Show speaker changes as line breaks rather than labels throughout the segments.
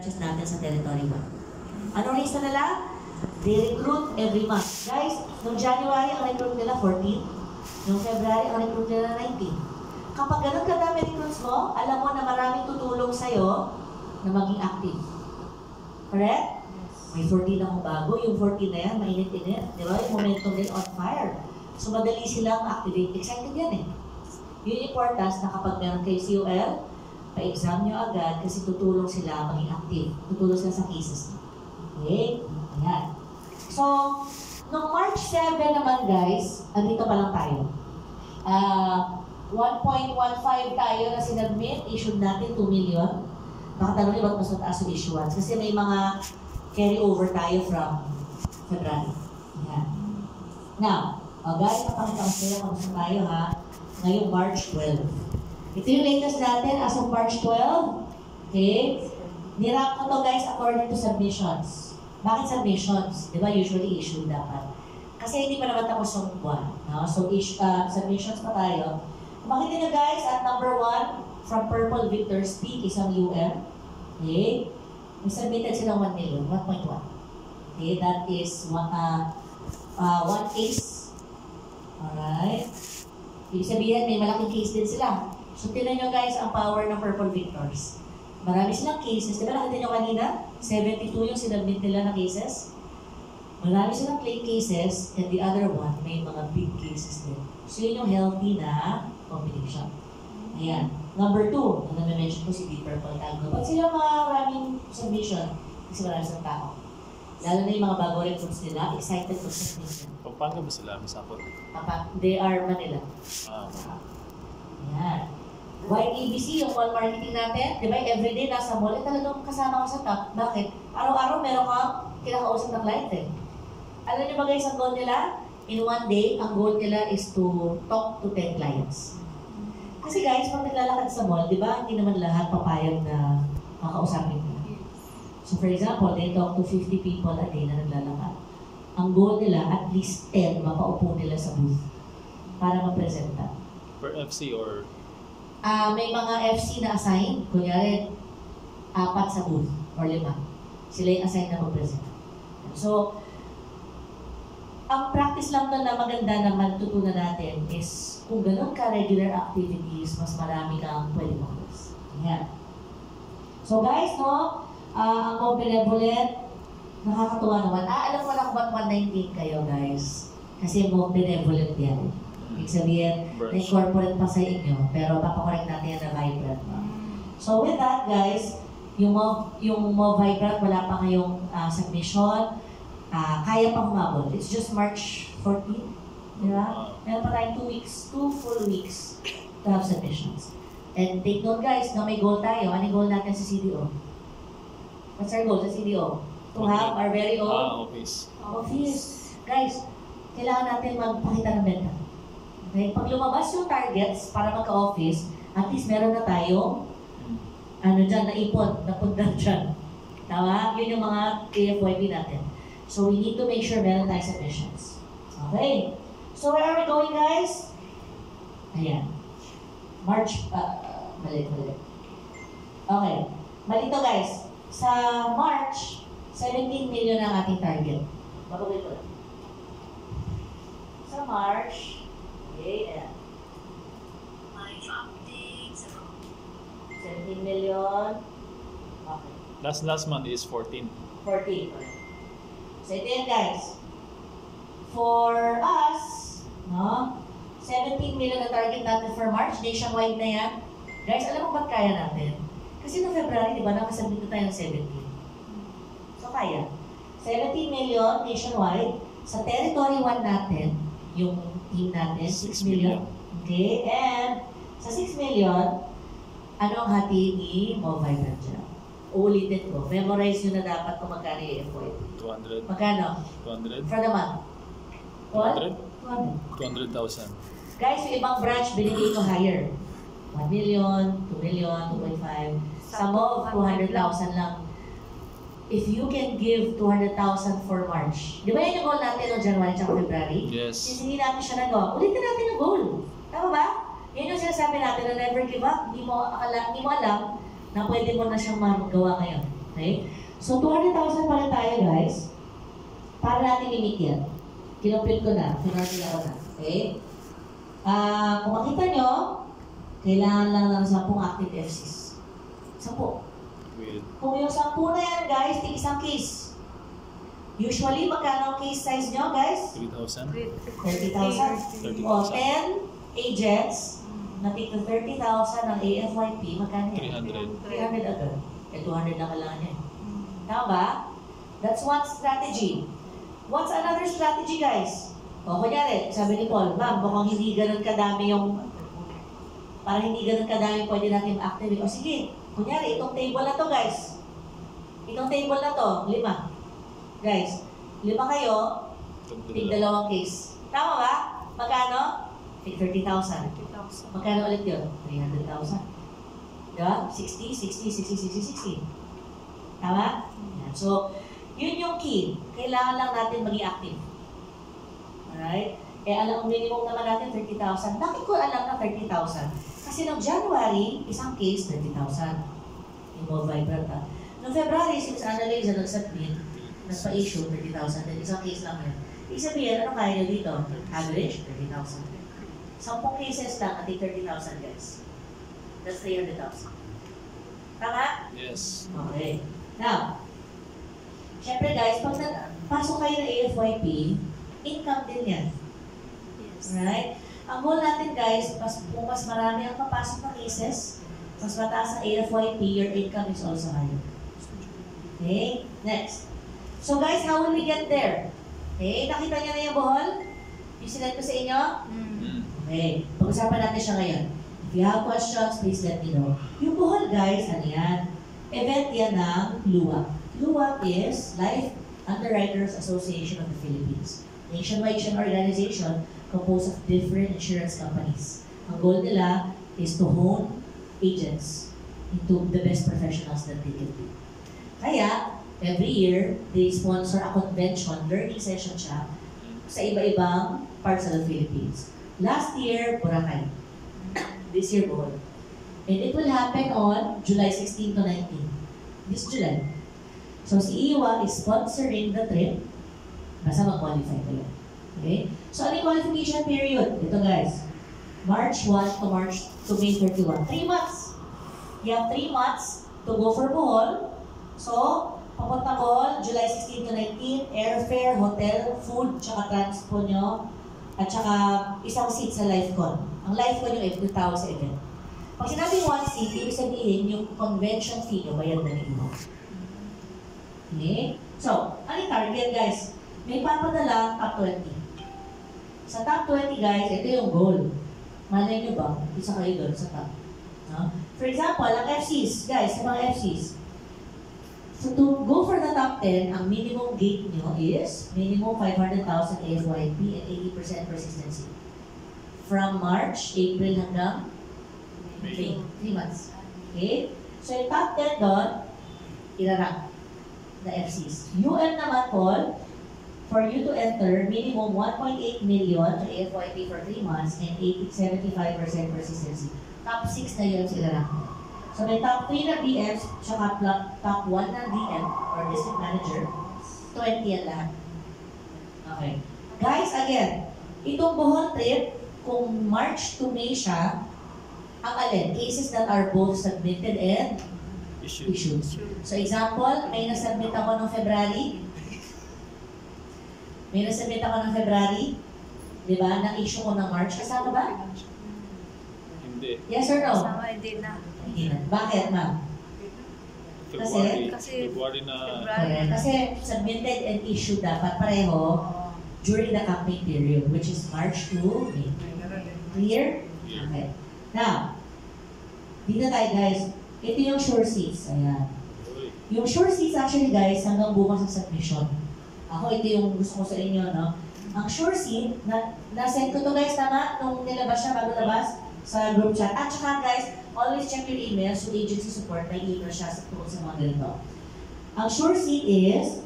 natin sa territory mo. Ano race na nila? They recruit every month. Guys, noong January, ang recruit nila 14. Noong February, ang recruit nila 19. Kapag ganun kadami recruits mo, alam mo na maraming tutulong sa'yo na maging active. Correct? May 14 akong bago. Yung 14 na yan, mainit-init. Di ba? Yung momentum din on fire. So, madali silang activate. Excited yan eh. Yun yung importance na kapag meron kayo COL, pa-exam nyo agad kasi tutulong sila maging active. Tutulong sila sa cases. Okay? Ayan. So, noong March 7 naman guys, andito pa lang tayo. 1.15 tayo na sinadmit, issued natin 2 million. Makatanong niyo ba't mas mataas yung issuance? Kasi may mga carry over tayo from February. Ayan. Now, guys, napakita ko sa'yo kung saan tayo ha. Ngayong March 12. Ito yung latest natin as of March 12. Okay? Nirank ko to guys according to submissions. Bakit submissions? Di ba usually issue dapat? Kasi hindi pa naman tapos yung buwan. No? So submissions pa tayo. Makita nyo guys at number 1 from Purple Victor's Peak, isang UM. Okay? May submitted silang 1 million, 1.1. Okay? That is one case. Alright? Ibig sabihin, may malaking case din sila. So, tinan nyo guys ang power ng Purple Victors. Marami silang cases. Diba nakita nyo kanina? 72 yung sinabit nila na cases. Marami silang plain cases and the other one, may mga big cases din. So, yun yung healthy na combination. Ayan. Number 2, na na-mention ko si Deep Purple Tango. Ba't sila maraming submission? Kasi marami silang tao. Lalo na yung mga bago recruits nila, excited for submission.
Paano ba sila? Masakot?
They are Manila. Ayan. YABC, yung mall marketing natin, di ba everyday nasa mall, talagang kasama ko sa top. Bakit? Araw-araw meron kang kinakausap ng client eh. Alam niyo ba guys, ang goal nila? In one day, ang goal nila is to talk to 10 clients. Kasi guys, pag naglalakad sa mall, di ba, hindi naman lahat papayag na makausapin nila. So for example, they talk to 50 people a day na naglalakad. Ang goal nila, at least 10 mapaupo nila sa booth para mapresenta.
Per FC or?
May mga FC na assign, kunyari, 4 sa booth or 5. Sila yung assign na mag-present. So, ang practice lang doon na maganda na matutunan natin is kung ganun ka regular activities, mas marami kang pwede mag-course. Ayan. So guys, no, ang more benevolent, nakakatuwa naman. Alam ko na kung ba't 119 kayo guys. Kasi more benevolent yan. Ibig sabihin, na-incorporate pa sa inyo, pero papakorek natin yan na vibrant. No? So with that guys, yung more vibrant, wala pa ngayong submission, kaya pang humabol. It's just March 14, di ba? Meron pa tayong 2 weeks, 2 full weeks to have submissions. And take note guys, na may goal tayo. Ano yung goal natin sa CDO? What's our goal sa CDO? To have our very own
office.
Guys, kailangan natin magpakita ng benta. Okay? Pag lumabas yung targets para magka-office, at least meron na tayong naipon, napundan dyan. Tama? Yun yung mga KFYP natin. So we need to make sure meron tayong submissions. Okay? So where are we going guys? Ayan. March, mali. Okay. Mali to guys. Sa March, 17 million ang ating target. Bago ito. Sa March, okay, ayan. 17 million. Okay.
Last month is 14.
14. Okay. So ito yan guys. For us, no? 17 million na target natin for March. Nationwide na yan. Guys, alam mo ba't kaya natin? Kasi noong February, di ba, nakasabit na tayo ng 17. So kaya. 17 million nationwide. Sa territory 1 natin, yung team natin, 6 million. Okay? And sa 6 million, ano ang hati ni Mobile dyan? Uulitin ko. Memorize nyo na dapat kung magkano yung effort.
200.
Magkano?
200.
For the month.
200?
200.
200,000.
Guys, yung ibang branch, binigay ko higher. 1 million, 2 million, 2.5. Some of 200,000 lang. If you can give 200,000 for March, di ba yan yung goal natin noong January at February?
Yes.
Since hindi natin siya nagawa, ulitin natin yung goal. Tama ba? Yan yung sinasabi natin na never give up. Hindi mo alam na pwede mo na siyang magawa ngayon. Okay? So, 200,000 pa rin tayo, guys. Para natin i-meet yan. Kinupit ko na. Pinartil ako na. Okay? Kung makita nyo, kailangan lang ng 10 active FCs. 10.
With
Kung yung 10 na yan, guys, tig isang case. Usually, magkano ang case size nyo, guys?
3,000.
30,000. O, 10 agents na tig 30,000 ng AFYP, magkano yan?
300.
300 agad. Eh, 200 lang kailangan yan. Tama ba? That's one strategy. What's another strategy, guys? O, kunyari, sabi ni Paul, ma'am, mukhang hindi ganun kadami yung, para hindi ganun kadami pwede natin activate. O, sige, kunyari, itong table na to, guys. Itong table na to, 5. Guys, 5 kayo, tig 2 case. Tama ba? Magkano? Tig 30,000. Magkano ulit yun? 300,000. Diba? 60, 60, 60, 60, 60. Tama? Yan. So, yun yung key. Kailangan lang natin maging active. Alright? Eh, alam mo, minimum naman natin 30,000. Bakit ko alam na 30,000? Kasi noong January, isang case, 30,000. Yung more vibrant ha. Noong February, since analyze na nag-submit, mas pa-issue, 30,000. Then isang case lang yun. Ibig sabihin, ano kaya nyo dito? Average, 30,000. 10 cases lang at 30,000 guys. That's 300,000. Tama?
Yes.
Okay. Now, syempre guys, pag pasok kayo ng AFYP, income din yan. Right? Ang goal natin guys, kung mas marami ang papasok na cases, mas mataas ang AFYP, your income is also higher. Okay? Next. So guys, how will we get there? Okay, nakita niyo na yung buhol? Yung sinend ko sa inyo? Okay, pag-usapan natin siya ngayon. If you have questions, please let me know. Yung buhol guys, ano yan? Event yan ng LUAP. LUAP is Life Underwriters Association of the Philippines. Nationwide siyang organization composed of different insurance companies. Ang goal nila is to hone agents into the best professionals that they can be. Kaya, every year, they sponsor a convention, learning session siya sa iba-ibang parts of the Philippines. Last year, Boracay. This year, Bohol. And it will happen on July 16 to 19. This July. So, si IWA is sponsoring the trip. Basta mag-qualify kayo. Okay? So, ano yung qualification period? Ito guys. March 1 to May 31. 3 months. You have 3 months to go for Bohol. So, papunta Bohol, July 16 to 19, airfare, hotel, food, tsaka transport nyo, at tsaka isang seat sa LifeCon. Ang LifeCon yung tao sa event. Pag sinabing 1 seat, ibig sabihin yung convention fee nyo, bayad na ninyo. Okay? So, ano yung target guys? May papadala top 20. Sa top 20 guys, ito yung goal. Malay nyo ba? Isa kayo doon sa top. No? For example, ang FCs, guys, sa mga FCs, so to go for the top 10, ang minimum gate nyo is minimum 500,000 AFYP and 80% persistency. From March, April hanggang May. 3 months. Okay? So yung top 10 doon, irarank the FCs. UM naman, Paul, for you to enter, minimum 1.8 million to AFYP for 3 months and 75% persistency. Top 6 na yun irarank. So may top 3 na DMs, tsaka top 1 na DM or district manager, 20 yan lahat. Okay. Guys, again, itong Bohol trip, kung March to May siya, ang alin, cases that are both submitted and issued. So example, may nasubmit ako ng February. May nasubmit ako ng February. Di ba? Na-issue ko ng March. Kasama ba?
Hindi.
Yes or no?
Sama, hindi na.
Hindi na. Bakit, ma'am?
February na.
Correct. Kasi submitted and issued dapat pareho during the campaign period, which is March to May. Clear? Okay. Now, dito tayo guys. Ito yung sure seats. Ayan. Yung sure seats actually guys, hanggang bukas sa submission. Ako, ito yung gusto ko sa inyo, no? Ang sure seat, na-send ko to guys, tama? Nung nilabas siya, bago labas, sa group chat. At saka guys, always check your email. So agency support, may email siya sa tungkol sa mga ganito. Ang sure seat is,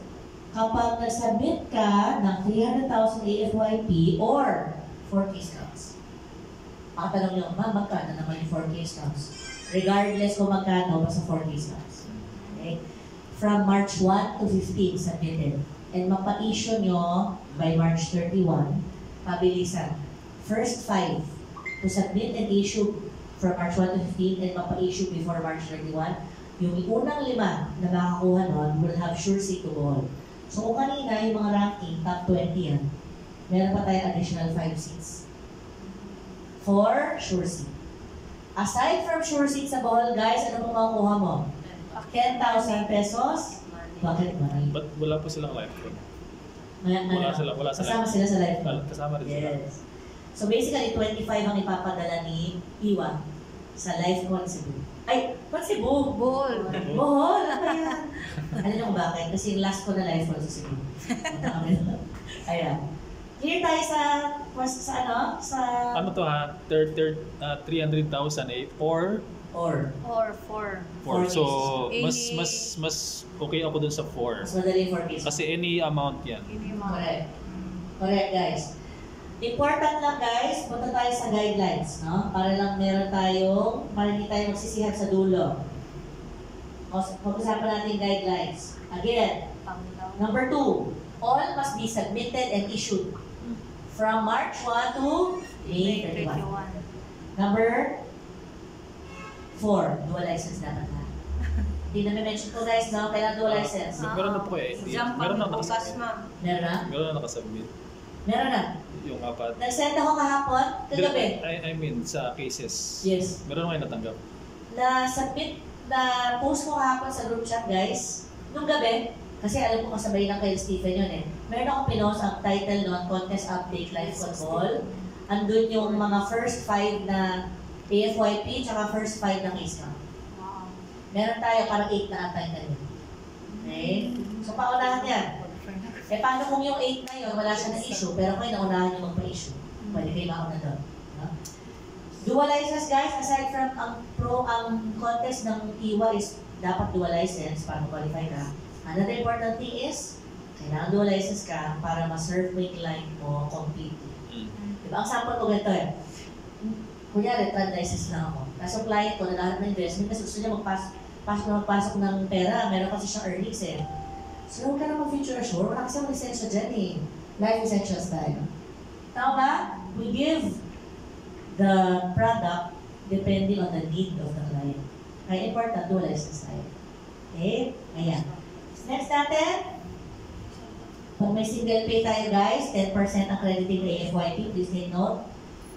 kapag nag-submit ka ng 300,000 AFYP or 4K scouts. Makatanong nyo, ma'am, magkano naman yung 4K scouts? Regardless kung magkano, basta 4K scouts. Okay? from March 1 to 15 submitted. And mapa-issue nyo by March 31, pabilisan. First 5 to submit and issue from March 1 to 15 and mapa-issue before March 31. Yung unang 5 na makakuha nun will have sure seat to all. So kung kanina yung mga ranking, top 20 yan, meron pa tayong additional 5 seats for sure seat. Aside from sure seat sa Bohol, guys, ano pong makukuha mo? 10,000 pesos? Bakit money?
But wala pa silang life phone.
Wala
Kasama
kasama sila sa live phone.
Kasama rin sila.
Yes. So basically, 25 ang ipapadala ni Iwa sa live phone Cebu. Ay, ba't Cebu?
Bohol.
Bohol! Ano yan? Alam niyo kung bakit? Kasi yung last ko na live phone sa Cebu. Ayan. Clear tayo sa ano? Sa...
Ano to ha? 300,000 or
Or.
Or
4.
4.
So,
Any-
mas okay ako dun sa 4.
Mas madali for kids.
Kasi any amount yan.
Correct. Correct, guys. Important lang, guys, punta tayo sa guidelines, no? Para lang para hindi tayo magsisihan sa dulo. Pag-usapan natin guidelines. Again, number 2, all must be submitted and issued from March 1 to May 31. Number 4, dual license dapat na. Hindi na mention ko, guys, no? Kailangan dual license.
Meron na po eh. Meron na nakasubmit.
Meron na?
Meron na nakasubmit.
Meron na.
Yung 4.
Nag-send ako kahapon, kagabi.
I mean, sa cases.
Yes.
Meron na kayo natanggap.
Na-submit, na-post ko kahapon sa group chat, guys. Nung gabi, kasi alam ko kasabay lang kay Stephen yun eh. Meron akong pinost ang title noon, Contest Update Live Football. Andun yung mga first 5 na AFYP, tsaka first 5 na case count. Meron tayo, parang 8 na atay na yun. Okay? So, paunahan yan. Eh, paano kung yung 8 na yun, wala siya na issue, pero kayo naunahan yung magpa-issue. Pwede kayo mauna doon. No? Dual license, guys, aside from ang contest ng IWA is dapat dual license para ma-qualify ka. Another important thing is, kailangan dual license ka para ma-serve mo yung client mo completely. Diba? Ang sample ko ganito eh. Kunyari, trad license lang ako. Tapos yung client ko, nalahat ng investment, kasi gusto niya magpasok ng pera, meron kasi siyang earnings eh. So, huwag ka naman future assure, wala kasi ang lisensya dyan eh. Life essentials tayo. Tama ba? We give the product depending on the need of the client. Kaya important, dual license tayo. Okay? Ayan. Next natin, pag may single pay tayo guys, 10% accrediting AFYP, please take note.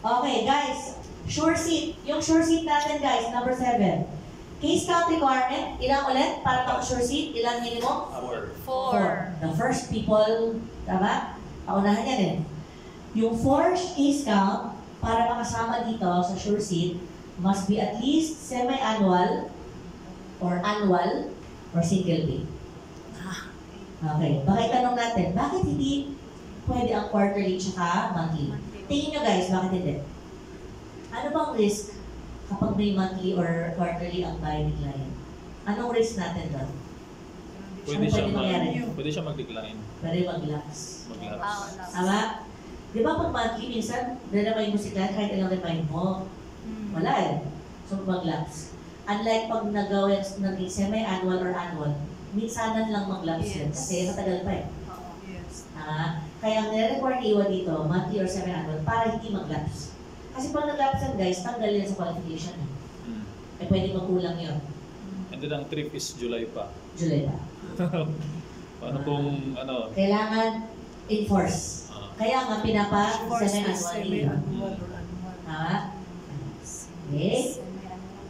Okay guys, sure seat. Yung sure seat natin guys, number 7. Case count requirement, ilang ulit para maka-sure seat? Ilang minimum? 4. The first people, tama? Paunahan yan eh. Yung 4 case count, para makasama dito sa sure seat, must be at least semi-annual or annual or single pay. Okay, bakit tanong natin, bakit hindi pwede ang quarterly tsaka monthly? Tingin nyo guys, bakit hindi? Ano bang risk kapag may monthly or quarterly ang bayad ni client? Anong risk natin doon?
Pwede siya mag-decline.
Pwede mag-lapse.
Mag-lapse.
Tama? Di ba pag monthly, minsan, na-remind mo si client kahit ilang remind mo. Wala eh. So mag-lapse. Unlike pag naging semi-annual or annual, minsanan lang mag-lapse yun. Kasi matagal pa eh. Kaya ang nire-require ni Iwa dito, monthly or semi-annual, para hindi mag-lapse. Kasi pag nag-lapse yan guys, tanggal yan sa qualification. Eh pwede magkulang yun.
And then ang trip is July pa.
July pa.
Paano kung ano?
Kailangan enforce. Kaya nga semi-annual nila. Tama? Okay?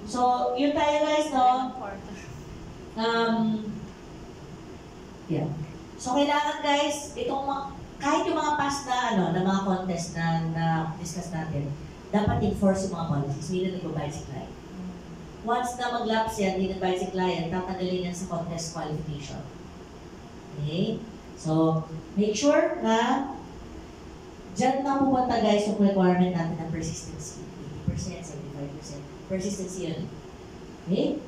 So, yun tayo guys, no? Yeah. So, kailangan guys, kahit yung mga past na, na mga contest na discuss natin, dapat enforce yung mga policies. Hindi na nagbabayad si client. Once na mag-lapse yan, hindi nagbayad si client, tatanggalin yan sa contest qualification. Okay? So, make sure na dyan na pupunta guys yung requirement natin ng persistency. 80%, 75%. Persistency yun. Okay?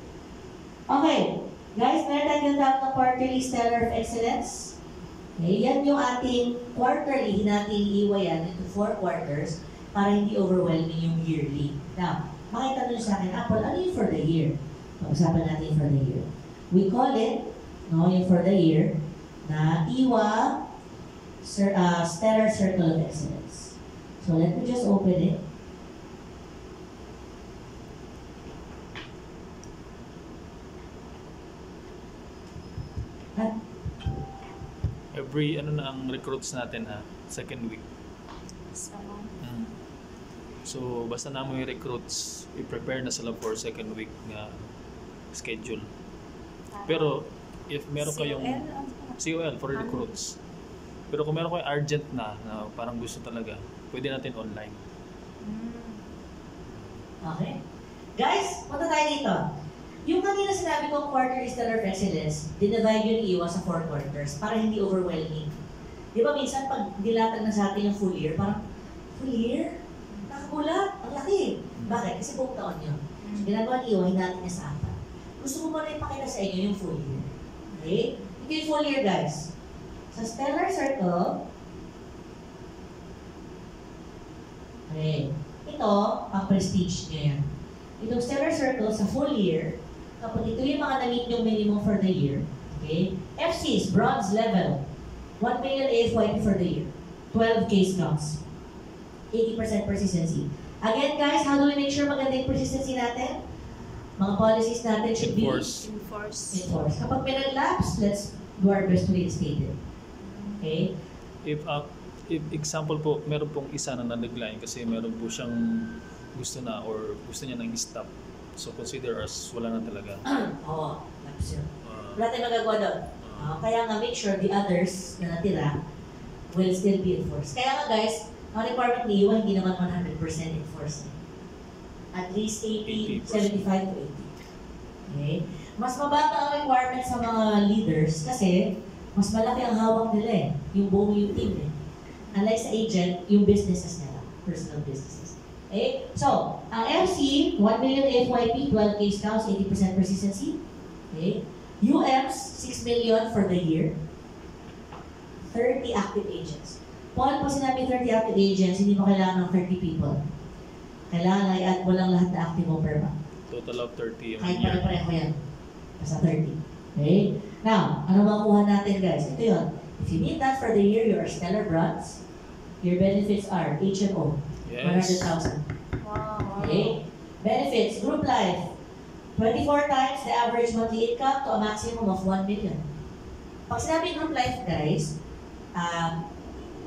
Okay. Guys, meron tayo tinatawag na quarterly stellar of excellence. Okay, yan yung ating quarterly, natin iiwa yan into 4 quarters para hindi overwhelming yung yearly. Now, makita nyo sa akin, Apple, ano yung for the year? Pag-usapan natin for the year. We call it no, yung for the year, na IWA Stellar Circle of Excellence. So let me just open it. At
Every, ano na ang recruits natin ha? Second week. Mm. So, basta na mo yung recruits, i-prepare na sila for second week na schedule. Pero, if meron kayong COL for recruits. Pero kung meron kayong urgent na parang gusto talaga, pwede natin online.
Okay. Guys, punta tayo dito. Yung kanina sinabi kong quarter stellar of excellence, dinivide yun iwa sa 4 quarters para hindi overwhelming. Di ba minsan pag dilatag na sa atin yung full year, parang, full year? Nakagulat, ang laki. Bakit? Kasi buong taon yun. So, ginagawa ni iwa, natin niya sa apat. Gusto ko muna ipakita sa inyo yung full year. Okay? Ito yung full year, guys. Sa stellar circle, okay, ito, ang prestige niya yan. Itong stellar circle sa full year, kapag ito yung mga na-meet yung minimum for the year, okay? FCs, bronze level, 1 million AFYP for the year, 12 case counts, 80% persistency. Again, guys, how do we make sure maganda yung persistency natin? Mga policies natin should be enforced. Kapag may nag-lapse, let's do our best to reinstate it. Okay?
If example po, meron pong isa na nag-decline kasi meron po siyang gusto na or gusto niya nang stop. So consider as wala na talaga.
Oo, lapse yun. Wala tayong magagawa doon. Kaya nga make sure the others na natira will still be enforced. Kaya nga guys, ang requirement ni Iwa hindi naman 100% enforced. At least 80, 75 to 80. Okay? Mas mababa ang requirement sa mga leaders kasi mas malaki ang hawak nila eh. Yung buong yung team eh. Unlike sa agent, yung businesses nila. Personal businesses. Okay? So, ang FC, 1 million FYP, 12 case counts, 80% persistency. Okay? UMs, 6 million for the year. 30 active agents. Paul, pag sinabi 30 active agents, hindi mo kailangan ng 30 people. Kailangan i-add mo lang lahat na active mo per month.
Total of 30 a
Kahit
year.
pare-pareho yan. Basta 30. Okay? Now, ano makuha natin guys? Ito yun. If you need that for the year, you are stellar bronze. Your benefits are HMO.
Yes.
100,000.
Wow.
Okay? Benefits, group life. 24 times the average monthly income to a maximum of 1 million. Pag sinabi group life, guys,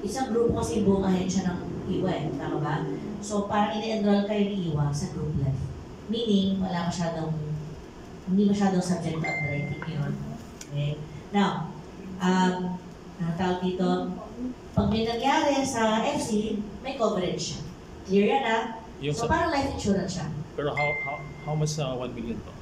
isang group kasi buong ahensya ng IWA eh. Tama ba? So, parang ini-enroll kayo ni IWA sa group life. Meaning, hindi masyadong subject to underwriting yun. Okay? Now, ang tawag dito, pag may nangyari sa FC, may coverage siya. Clear yan ha?
Yung
So
sa,
parang life insurance siya.
pero how much sa 1 million to?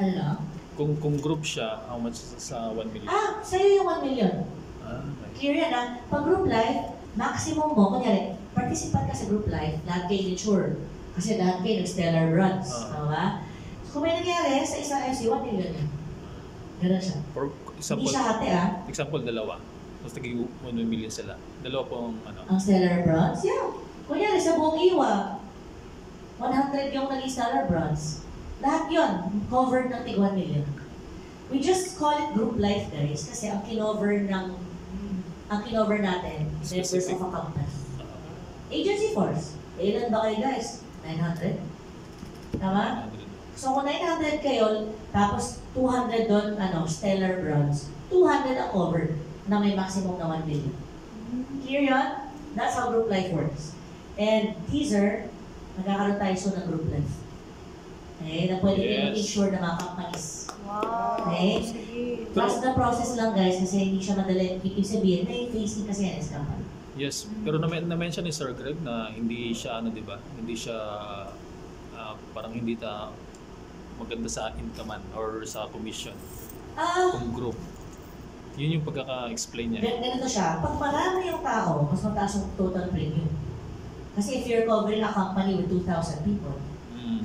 Ano na?
Kung group siya, how much sa 1 million?
Sa'yo yung 1 million.
Okay.
Clear yan ha? Pag group life, maximum mo, kunyari, participant ka sa group life, lahat kayo insured. Kasi lahat kayo nag-stellar runs. Tama ba? So kung may nangyari sa isang FC, 1 million yan. Ganun siya.
For
Hindi
example,
siya hati
example dalawa. Tapos naging 1 million sila. Dalawa pong
Ang stellar bronze? Yeah. Kunyari sa buong IWA, 100 yung naging stellar bronze. Lahat yun, covered ng tig 1 million. We just call it group life, guys, kasi ang kinover natin, members
Specific.
of a company. Agency force. Ilan ba kayo, guys? 900? Tama? So kung 900 kayo, tapos 200 doon, stellar bronze, 200 ang covered na may maximum na 1 million. Clear yun? That's how group life works. And teaser, magkakaroon tayo soon ng group life. Okay? Na pwede kayo mag-insure ng mga companies.
Wow.
Okay?
Sige.
Trust the process lang guys kasi hindi siya madali. Ibig sabihin, may facing kasi yan is company.
Yes, pero na-mention ni Sir Greg na hindi siya di ba? Hindi siya parang hindi maganda sa income or sa commission kung group. Yun yung pagkaka-explain niya.
Ganito siya, pag marami yung tao, mas mataas yung total premium. Kasi if you're covering a company with 2,000 people,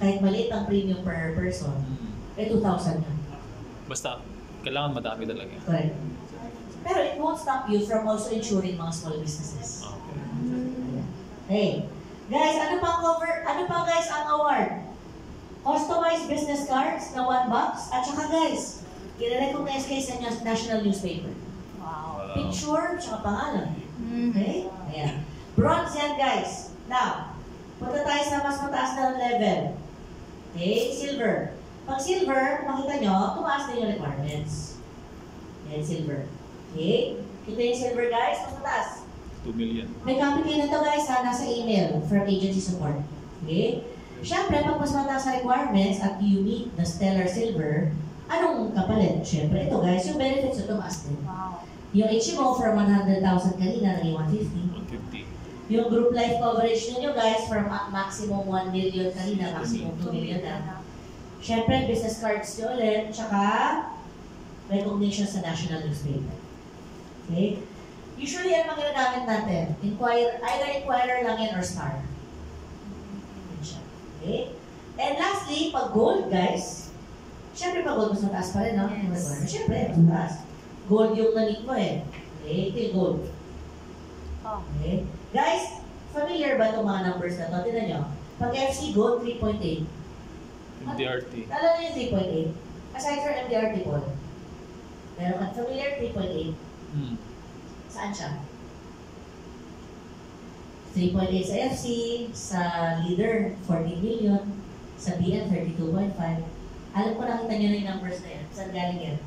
kahit maliit ang premium per person, 2,000 yun.
Basta, kailangan madami talaga.
Correct. Pero it won't stop you from also insuring mga small businesses.
Okay.
Hey, guys, ano pa guys ang award? Customized business cards na $1. At saka guys, i-recognize kayo sa national newspaper.
Wow.
Picture, tsaka pangalan. Okay? Ayan. Bronze yan, guys. Now, punta tayo sa mas mataas na level. Okay? Silver. Pag silver, makita nyo, tumaas na yung requirements. Ayan, silver. Okay? Kita yung silver, guys. Mas mataas.
2 million.
May copy kayo na to, guys, ha? Nasa email from agency support. Okay? Siyempre, pag mas mataas sa requirements at you meet the stellar silver, anong kapalit? Siyempre, ito, guys, yung benefits ito tumaas din.
Wow.
Yung HMO from 100,000 kanina, naging 150.
150.
Yung group life coverage ninyo, guys, from maximum 1 million kanina, maximum 2 million na. Siyempre, business cards nyo ulit, tsaka recognition sa national newspaper. Okay? Usually, ang mga ginagamit natin, either Inquirer lang yan or Star. Yan siya. Okay? And lastly, pag gold, guys, siyempre pag gold, mas mataas pa rin, no?
Yes.
Siyempre, mas mataas. Gold yung nanik mo eh. Okay? Ito yung gold.
Oh.
Okay? Guys, familiar ba itong mga numbers na ito? Tignan nyo. Pag FC Gold, 3.8.
MDRT.
Alam nyo yung 3.8? Aside from MDRT po. Pero pag familiar, 3.8. Saan siya? 3.8 sa FC, sa Leader, 14 million, sa BN, 32.5. Alam ko nakita nyo na yung numbers na yan. Saan galing yan?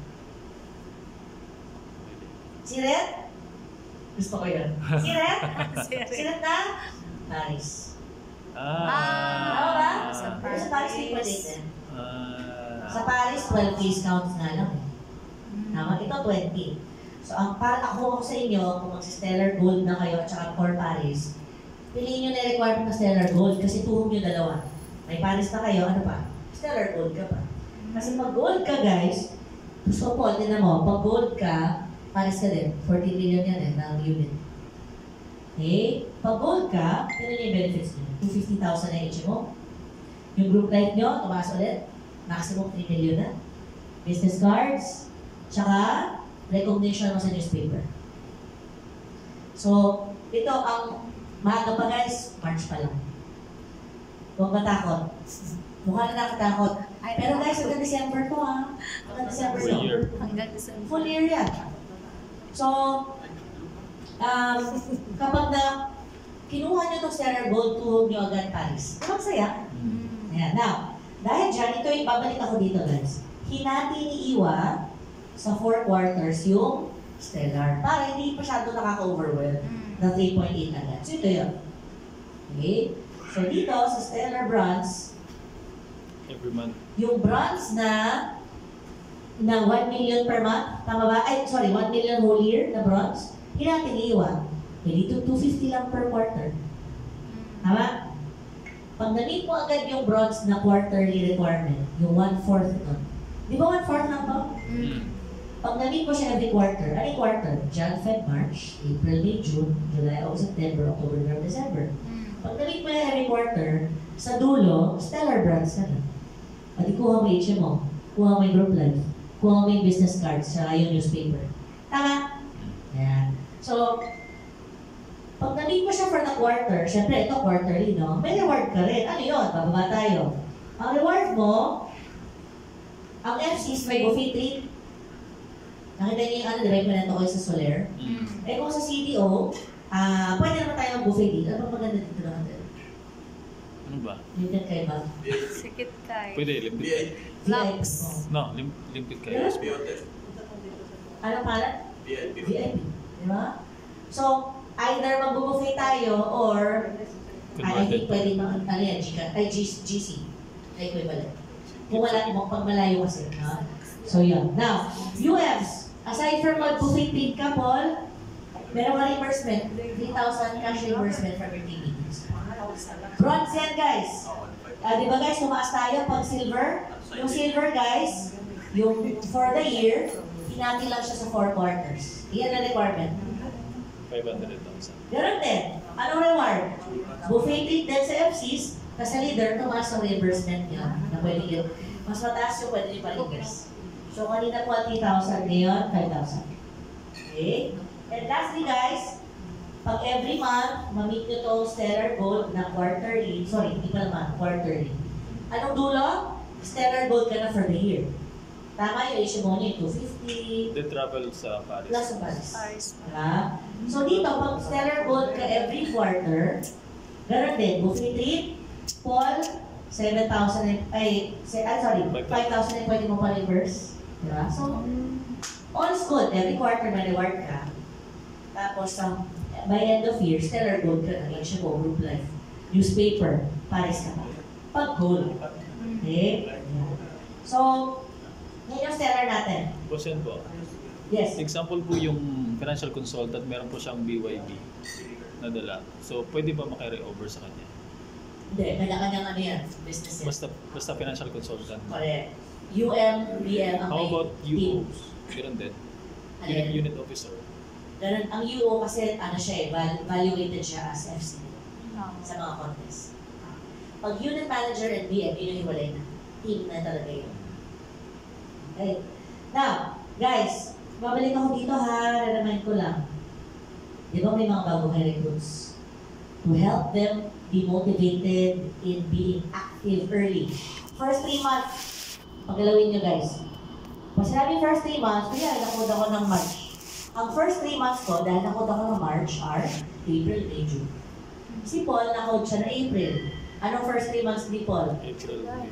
Si Red? Gusto ko yun. Si Red? Si Red na? Paris. Tama ba?
Sa
Pero sa Paris, 3.8 din. Sa
Ah.
Paris, 12 discounts nga lang eh. Tama, ito 20. So, ang para ako sa inyo, kung mag-stellar gold na kayo at saka core Paris, piliin nyo na yung requirement na stellar gold kasi tuhog nyo dalawa. May Paris na kayo, ano pa? Stellar gold ka pa. Kasi pag gold ka, guys, gusto po, tinan mo, pag gold ka, Paris ka din. 14 million yan eh, ng unit. Okay? Pag gold ka, tinan nyo yung benefits nyo. 250,000 na HMO. Yung group life nyo, tumaas ulit. Maximum 3 million na. Business cards, tsaka recognition mo sa newspaper. So, ito ang maaga pa guys, March pa lang. Huwag matakot. Mukha na nakatakot. Pero guys, hanggang December to ha. Hanggang December
Full
to.
year.
Hanggang December.
Full year yan. So, kapag na kinuha nyo itong Stellar Gold, tuhog nyo agad Paris. Diba masaya? Ayan. Now, dahil dyan, ito yung babalik ako dito guys. Hinati ni Iwa sa 4 quarters yung Stellar para hindi masyado nakaka-overwhelm na 3.8 agad. So ito yun. Okay? So dito sa Stellar Bronze,
Every month.
yung bronze na 1 million per month, tama ba? Ay, sorry, 1 million whole year na bronze, hinati ni Iwa. Eh dito 250 lang per quarter. Tama? Pag na-meet mo agad yung bronze na quarterly requirement, yung 1/4 nun. Di ba 1/4 lang to? Pag na-meet mo siya every quarter, ano yung quarter? Jan, Feb, March, April, May, June, July, August, September, October, November, December. Pag na-meet mo yan every quarter, sa dulo, stellar bronze ka na. At kuha mo yung HMO, kuha mo yung group life, kuha mo yung business cards, saka yung newspaper. Tama? Yan. So, pag na-meet mo siya for the quarter, syempre ito quarterly, no? May reward ka rin. Ano yun? Bababa tayo. Ang reward mo, ang FCs may buffet treat. Nakita niyo yung ano, direct mo na ito kayo sa Soler. Eh kung sa CDO, pwede naman tayo mag-buffet dito. Ano ba maganda dito naman?
Ano ba?
Limited kayo ba?
Sikit kay.
Pwede, limpid kayo.
Flaps.
No, limpid kayo.
Anong pangalan?
VIP.
VIP. Di ba? So, either mag-buffet tayo or I think pwede mga, ano yan, GC. Equivalent. Kung wala mo, pag malayo kasi. No? So, yun. Now, UFs, aside from mag-buffet treat ka, Paul, meron ka reimbursement, 3,000 cash reimbursement from your team meetings. Bronze yan, guys. Di ba guys, tumaas tayo pag silver? Yung silver, guys, yung for the year, hinati lang siya sa 4 quarters. Iyan ang requirement.
500,000.
Ganun din. Anong reward? Buffet treat din sa FCs, kasi leader, tumaas ang reimbursement niya na pwede yun. Mas mataas yung pwede yung palingers. So, kanina po 3,000, ngayon 5,000. Okay? And lastly guys, pag every month, ma-meet nyo itong Stellar Gold na quarterly, sorry, hindi pa naman, quarterly. Anong dulo? Stellar Gold ka na for the year. Tama yung issue mo niya, 250,
They travel sa Paris.
plus sa Paris.
Paris.
Diba? So dito, pag stellar gold ka every quarter, gano'n din, buffet treat, Paul, 7,000, sorry, 5,000 and pwede mo pa reverse. Diba? So, all's good. Every quarter may reward ka. Tapos, by end of year, stellar gold ka na. Like siya po, group life. Newspaper, Paris ka pa. Pag gold. Okay? Ayan. So, ngayon yung stellar natin.
Question po.
Yes.
Example po yung financial consultant, meron po siyang BYB na dala. So, pwede ba makare over sa kanya?
Hindi, kanya-kanyang ano yan, business yan.
Basta financial consultant.
Correct. BM ang
How
may
about
team.
UOs? Ganun din.
Alin?
Unit officer.
Ganun, ang UO kasi ano siya eh, valuated siya as FC
Oh.
sa mga contest. Pag unit manager and BM, yun yung hiwalay na. Team na talaga yun. Okay. Now, guys, babalik ako dito ha, remind ko lang. Di ba may mga bagong recruits? To help them be motivated in being active early. First 3 months, paggalawin nyo guys. Pag sinabi first 3 months, kaya nakod ako ng March. Ang first 3 months ko, dahil nakod ako ng March, are April, May, June. Si Paul, nakod siya na April. Anong first 3 months ni Paul?
April, May.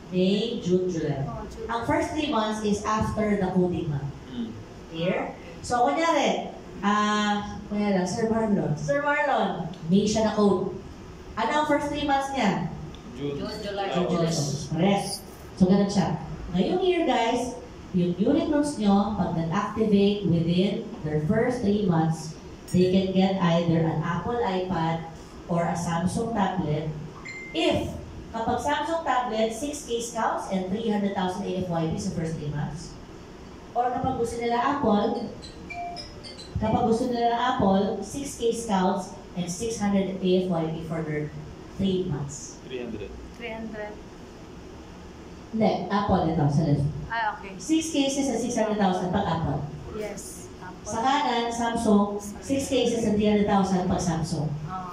May, June, July.
Oh, July.
Ang first 3 months is after the coding month.
Mm.
Clear? So, kunyari, kunyari lang, Sir Marlon. Sir Marlon, May siya na code. Ano ang first 3 months niya?
June,
July,
June, July,
August.
August. Correct. So, ganun siya. Ngayong year, guys, yung unit notes nyo, pag nag-activate within their first 3 months, they can get either an Apple iPad or a Samsung tablet. If, kapag Samsung tablet, 6K scouts and 300,000 AFYP sa first 3 months. Or kapag gusto nila Apple, 6K scouts and 600 AFYP for their 3 months.
300.
300.
Hindi, Apple ito sa left.
Ah, okay.
6 cases and 600,000 pag Apple.
Yes.
Sa kanan, Samsung, 6 cases and 300,000 pag Samsung.
Oh.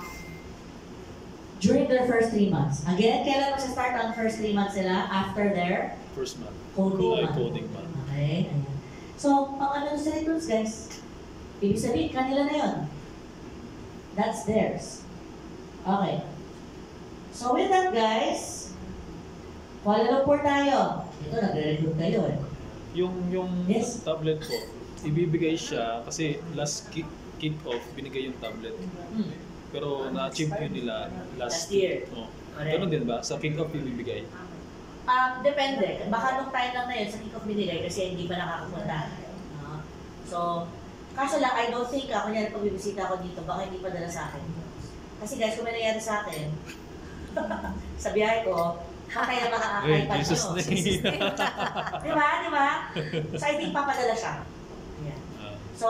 During their first 3 months. Again, kailan mag-start ang first 3 months nila? After their
First month.
coding month.
Coding month.
Okay, ayan. So, pang ano sa recruits, guys? Ibig sabihin, kanila na yun. That's theirs. Okay. So, with that, guys, Kuala Lumpur tayo. Ito, nagre-recruit kayo eh.
Yung
Yes.
tablet po, ibibigay siya kasi last kick-off, binigay yung tablet.
Hmm.
Pero na-achieve yun nila
Last year.
Oh.
Correct.
Ganun din ba? Sa kick-off ibibigay?
Depende. Baka nung time lang na yun, sa kick-off binigay kasi hindi pa nakakapunta. So, kaso lang, I don't think, kunyari pag bibisita ako dito, baka hindi pa dala sa akin. Kasi guys, kung may nangyari sa akin, sa biyahe ko, kaya makaka-iPad
Jesus
nyo.
name.
Di ba? So, I think papadala siya. Yeah. So,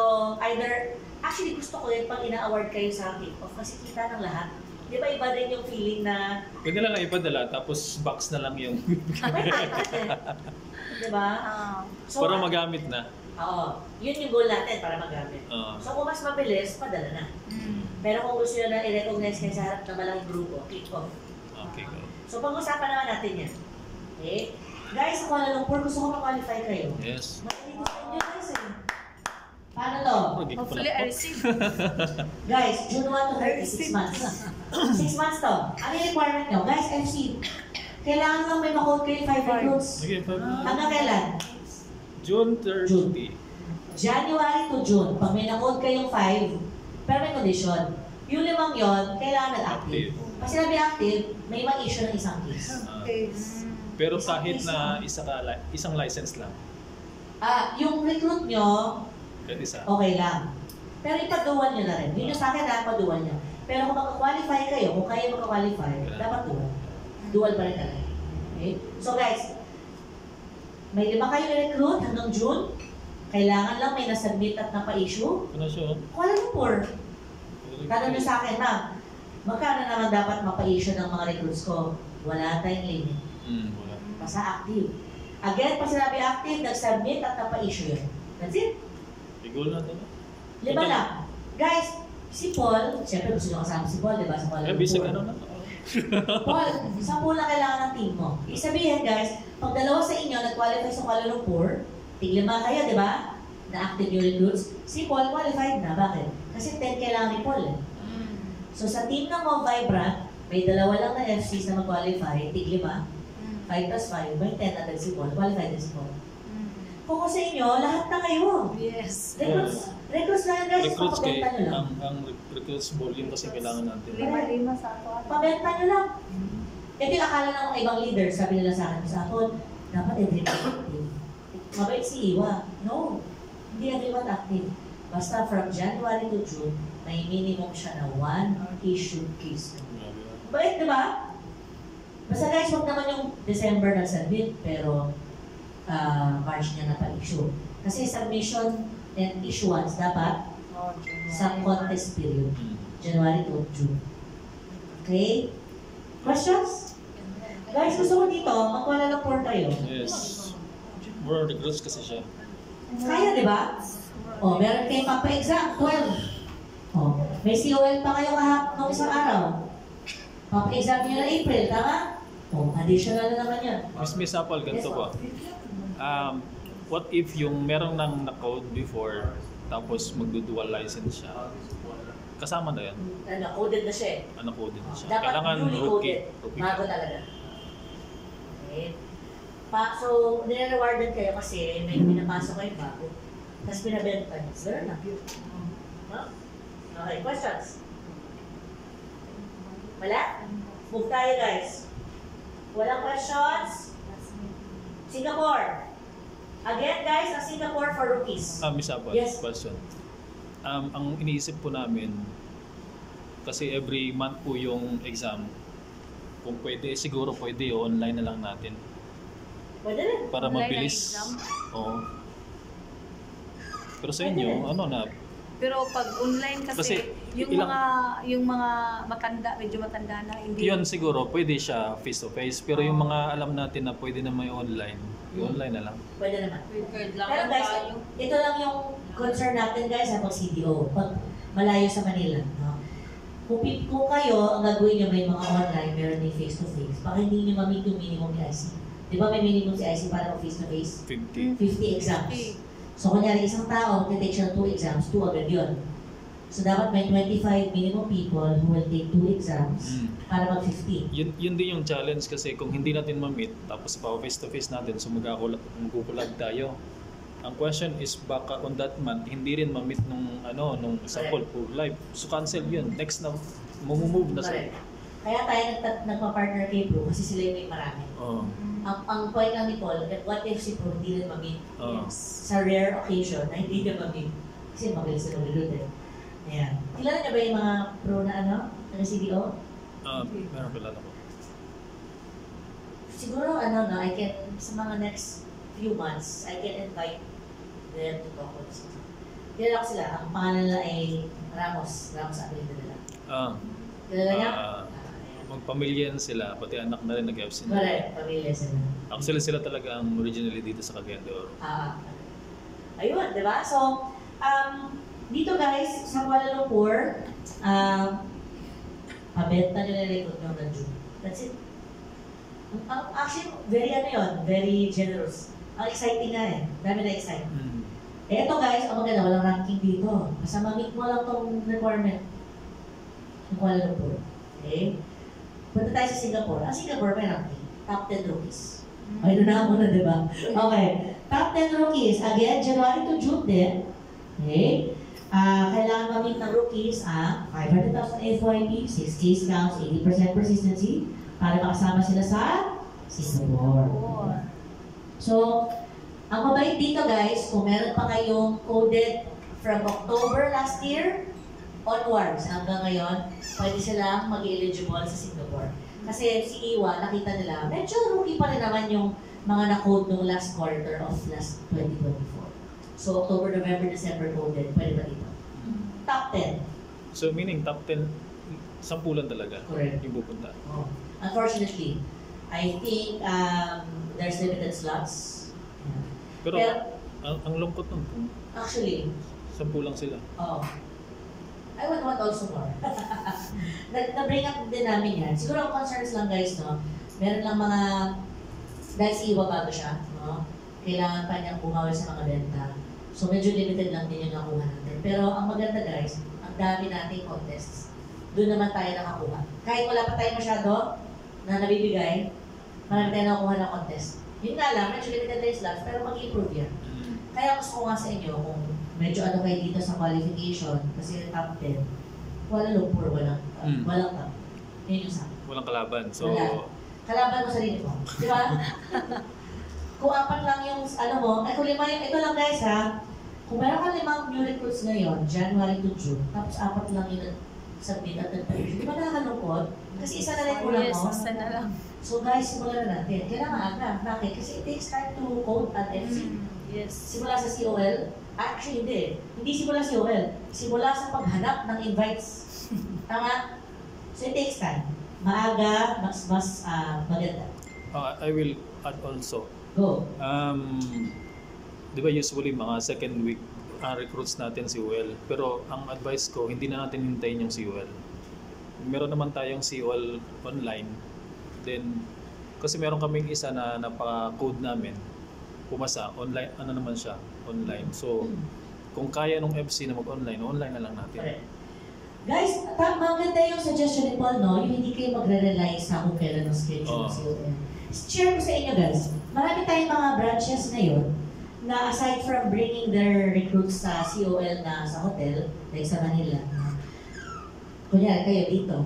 actually gusto ko yun pag ina-award kayo sa kick-off kasi kita ng lahat. Di ba iba din yung feeling na
Pwede lang na ipadala, tapos box na lang yung
may iPad eh. Di ba? So,
para magamit na.
Oo. Yun yung goal natin para magamit.
Oo.
So kung mas mabilis, padala na. Pero kung gusto nyo na i-recognize kayo sa harap ng malaking grupo, kick-off.
Okay, go.
So pag-usapan naman natin yan. Okay? Guys, sa Kuala Lumpur, gusto ko ma-qualify kayo.
Yes.
Makinig gusto nyo guys eh. Paano to?
Hopefully, I receive.
Guys, June 1 to 30, 6 months. 6 months to. Ano yung requirement nyo? Guys, FC, kailangan lang may ma-code kayo 5 recruits.
Okay,
Hanggang kailan?
June 30.
June. January to June, pag may na-code kayong 5, pero may condition. Yung 5 yon, kailangan nag-active.
Active.
Pag sinabi active, may mag-issue ng isang case.
Pero kahit na isang license lang.
Yung recruit nyo,
Kahit isa.
okay lang. Pero ipaduwan nyo na rin. Yun yung sa akin, paduwan nyo. Pero kung magka-qualify kayo, kung kayo magka-qualify, dapat dual. Dual pa rin talaga. Okay? So guys, may 5 kayo i-recruit hanggang June. Kailangan lang may nasubmit at napa-issue.
Ano siya?
Kuala Lumpur. Tanong nyo sa akin, ma'am, magkano naman dapat mapa-issue ng mga recruits ko? Wala tayong limit.
Wala.
Basta active. Again, pag sinabi active, nag-submit at napa-issue yun. That's it.
Goal na ito.
5 lang. Guys, si Paul, siyempre gusto nyo kasama si Paul, di ba? Sa Kuala
Bisag
Lumpur.
ano na?
Paul, 10 lang kailangan ng team mo. Ibig sabihin guys, pag dalawa sa inyo nag-qualify sa Kuala Lumpur, tig-5 kayo, di ba? Na-active yung recruits. Si Paul qualified na. Bakit? Kasi 10 kailangan ni Paul eh. So sa team ng Mo Vibrant, may 2 lang na FCs na mag-qualify, tig-5. 5 plus 5, may 10 agad si Paul. Qualified din si Paul. Kung sa inyo, lahat na kayo.
Yes.
Recruits na guys,
Recruits kay,
papabenta nyo lang.
ang recruits volume kasi kailangan natin.
5 sa ako.
Pabenta nyo lang. Ito yung akala ng mga ibang leaders, sabi nila sa akin, sa Paul, dapat everyone active. Mabait si Iwa. No, hindi everyone active. Basta from January to June, may minimum siya na 1 issued case. Bait, di ba? Basta guys, huwag naman yung December na submit, pero March niya na pa-issue. Kasi submission and issuance dapat sa contest period, January to June. Okay? Questions? Guys, gusto ko dito, mag-Kuala Lumpur tayo.
Yes. More recruits kasi siya.
Kaya, di ba? O, meron kayong papa-exam, 12. O, may COL pa kayo nung isang araw. Papa-exam nyo na April, tama? O, additional na naman yan.
Miss Apple, ganito ba? What if yung meron nang na-code before, tapos magdu-dual license siya? Kasama na yan?
Coded na siya eh.
Coded na siya.
Dapat
Kailangan
newly coded.
rookie.
Bago talaga. Okay. So, nire-rewardan kayo kasi may pinapasok kayo bago. Tapos pinabenta niyo. Ganun na. Huh? Okay, questions? Wala? Move tayo guys. Walang questions? Singapore. Again guys, ang Singapore for rookies.
Miss Apple,
Yes.
question. Ang iniisip po namin, kasi every month po yung exam, kung pwede, siguro pwede, online na lang natin.
Pwede rin.
Para
Online na
mabilis.
exam?
Oo. Pero sa inyo, ano na,
Pero pag online kasi, yung mga matanda, medyo matanda na, hindi.
yun siguro, pwede siya face to face. Pero yung mga alam natin na pwede na may online, yung online na lang.
Pwede naman.
Record lang
Pero guys,
tayo.
ito lang yung concern natin guys sa pag-CDO. Pag malayo sa Manila. No? Kung kayo, ang gagawin nyo may mga online, meron din face-to-face, baka hindi nyo ma-meet yung minimum ni IC. Di ba may minimum si IC para face-to-face?
50.
50 exams. So, kunyari isang tao, take siya 2 exams, 2 agad yun. So, dapat may 25 minimum people who will take 2 exams para mag-50.
Yun din yung challenge kasi kung hindi natin ma-meet, tapos pa face to face natin, so magkukulag tayo. Ang question is baka on that month, hindi rin ma-meet nung example for live. So cancel yun. Next na, move na sila.
Correct. Kaya tayo nagpa-partner kay Pro kasi sila yung may marami.
Oo.
Ang point lang ni Paul, what if si Pro hindi rin ma-meet?
Oo.
Sa rare occasion na hindi niya ma-meet. Kasi mabilis na mag-reload eh. Ayan. Kilala niya ba yung mga Pro na CDO?
Meron pala ako.
Siguro I can, sa mga next few months, I can invite them to talk with us. Kilala ko sila. Ang pangalan nila ay Ramos Apelido nila. Kilala niya?
Magpamilyan sila, pati anak na rin nag-absent.
Correct, pamilya sila.
Actually sila talaga ang originally dito sa Cagayan de Oro.
Ayun, di ba? So, dito guys, sa Kuala Lumpur, pabenta nyo na record nyo ng June. That's it. Actually, very generous. Ang exciting nga eh. Dami na exciting. Eto guys, ang maganda, walang ranking dito. Basta ma-meet mo lang tong requirement ng Kuala Lumpur. Okay? Punta tayo sa Singapore. Ang Singapore may ranking. Top 10 rookies. Ay, doon na muna, di ba? Okay. Top 10 rookies. Again, January to June din. Okay? Kailangan ma-meet ng rookies ang 500,000 FYP, 6 case counts, 80% persistency para makasama sila sa Singapore. So, ang mabait dito guys, kung meron pa kayong coded from October last year onwards hanggang ngayon, pwede silang mag-eligible sa Singapore. Kasi si Iwa, nakita nila, medyo rookie pa rin naman yung mga na-code nung last quarter of last 2024. So, October, November, December coded, pwede ba dito? Top 10.
So meaning top 10, 10 lang talaga
Correct.
yung pupunta.
Oh. Unfortunately, I think there's limited slots.
Pero ang lungkot nun kung
Actually,
10 lang sila.
oh. I would want also more. Na-bring up din namin yan. Siguro ang concerns lang guys, no? Meron lang mga, dahil si Iwa bago siya, no? Kailangan pa niyang bumawi sa mga benta. So medyo limited lang din yung nakuha natin. Pero ang maganda guys, ang dami nating contests. Doon naman tayo nakakuha. Kahit wala pa tayo masyado na nabibigay, marami tayo nakukuha ng contest. Yun nga lang, medyo limited tayo slots, pero mag-improve yan. Kaya gusto ko nga sa inyo, kung medyo ano kayo dito sa qualification, kasi top 10, walang Lumpur, walang top. Yun yung sa akin.
Walang kalaban. So,
Wala. Kalaban mo sarili mo. Di ba? Kung apat lang yung ano mo, ay kung lima yung, ito lang guys ha, kung meron ka 5 new recruits ngayon, January to June, tapos 4 lang yung submit at interview, di ba nakakalungkot? Kasi isa na lang kulang mo.
Yes, isa na lang.
So guys, simulan na natin. Kailangan aga. Bakit? Kasi it takes time to code at FC.
Yes.
Simula sa COL, actually hindi. Hindi simula sa COL. Simula sa paghanap ng invites. Tama? So it takes time. Maaga, mas maganda.
I will add also.
Go.
Di ba usually mga second week recruits natin si UL. Pero ang advice ko, hindi na natin hintayin yung COL. Meron naman tayong COL online. Then, kasi meron kaming isa na napaka-code namin. Pumasa, online, ano naman siya, online. So, kung kaya nung FC na mag-online, online na lang natin.
Correct. Guys, maganda yung suggestion ni Paul, no? Yung hindi kayo magre-rely sa kung kailan ng schedule ng COL. Share ko sa inyo guys, marami tayong mga branches ngayon na aside from bringing their recruits sa COL na sa hotel, like sa Manila, kunyari kayo dito,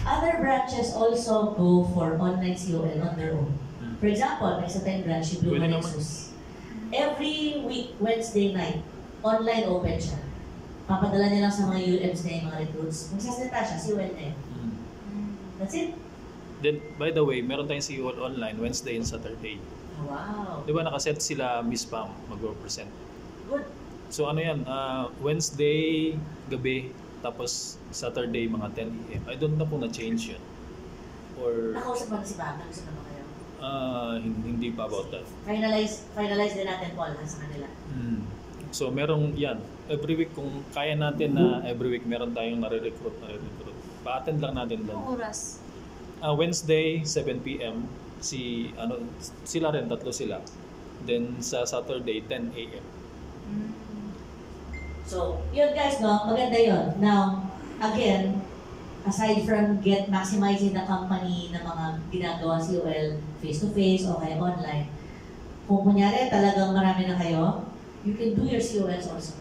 other branches also go for online COL on their own. For example, may sa 10 branch, yung Blue Nexus. Every week, Wednesday night, online open siya. Papadala niya lang sa mga UMs na yung mga recruits. Magsasalita siya, COL na yun. That's it.
Then, by the way, meron tayong COL online Wednesday and Saturday.
Wow.
Di ba nakaset sila Miss Pam mag-represent?
Good.
So ano yan, Wednesday gabi, tapos Saturday mga 10 AM. I don't know kung na-change yun. Or
Nakausap ba na si Bam? Nakausap na ba kayo?
hindi pa about that.
Finalize din natin, Paul, sa kanila.
So merong yan, every week kung kaya natin na every week meron tayong nare-recruit. Pa-attend lang natin doon.
Anong oras?
Wednesday, 7 PM, sila rin, 3 sila. Then sa Saturday, 10 AM.
So, yun guys, no? Maganda yun. Now, again, aside from maximizing the company na mga ginagawa COL face-to-face o kaya online, kung kunyari talagang marami na kayo, you can do your COLs also.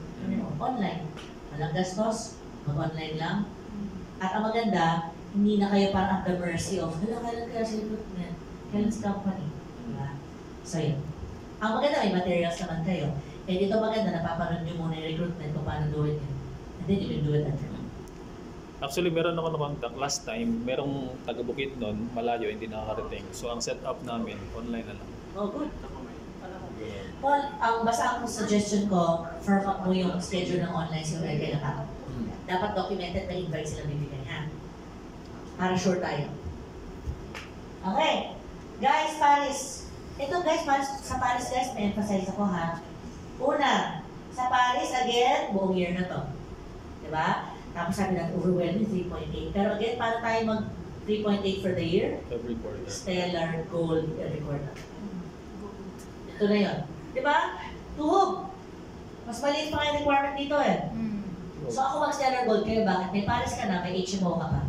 Online. Walang gastos, mag-online lang. At ang maganda, hindi na kayo parang at the mercy of, kailan kaya sa recruitment, kailan sa company. Diba? So yun. Ang maganda, may materials naman kayo. Eh dito maganda, napapanood nyo muna yung recruitment kung paano gawin yun. And then you can do it after.
Actually, meron ako na-contact last time, merong taga-Bukid nun, malayo, hindi nakakarating. So ang setup namin, online na lang.
Oh, good. Paul, basta ang suggestion ko, firm up mo yung schedule ng online COL kay Nakaka. Dapat documented na invite sila bibigay, ha? Para sure tayo. Okay. Guys, Paris. Ito guys, sa Paris guys, may emphasize ako ha. Una, sa Paris, again, buong year na to. Diba? Tapos sabi natin, overwhelming 3.8. Pero again, paano tayo mag 3.8 for the year?
Every quarter.
Stellar, gold, every quarter. Ito na yun. Diba? Tuhog. Mas maliit pa kayo requirement dito eh. So ako mag-stellar gold kayo, bakit? May Paris ka na, may HMO ka pa.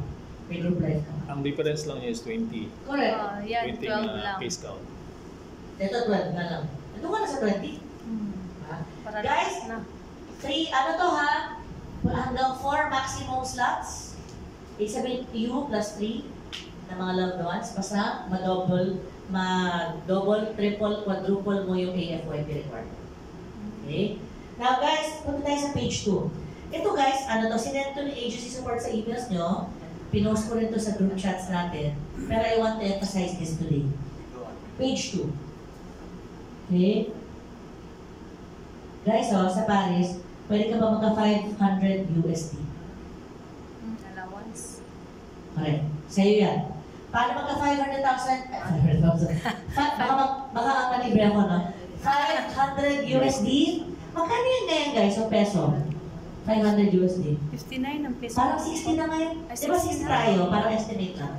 May group life ka pa.
Ang difference lang niya is 20.
Correct.
Yan,
20
12
na
lang.
case count.
Ito 12 na lang. Ito ka na sa 20. Ha?
Para
Guys,
na.
3, ano to ha? Hanggang 4 maximum slots. Ibig sabihin, you plus 3 na mga loved ones. Basta ma-double, triple, quadruple mo yung AFYP requirement. Okay? Now guys, punta tayo sa page 2. Ito guys, ano to, sinend to ni agency support sa emails nyo. Pinost ko rin to sa group chats natin. Pero I want to emphasize this today. Page 2. Okay? Guys, sa Paris, pwede ka ba magka 500 USD?
Allowance.
Correct. Sa'yo yan. Paano magka 500,000? 500,000. Baka ang malibre ako, no? 500 USD? Magkano yan ngayon, guys, o peso? 500 USD.
59 ang peso.
Parang 60 na ngayon.
Ay,
Di ba 60
60 na?
tayo? Parang estimate lang.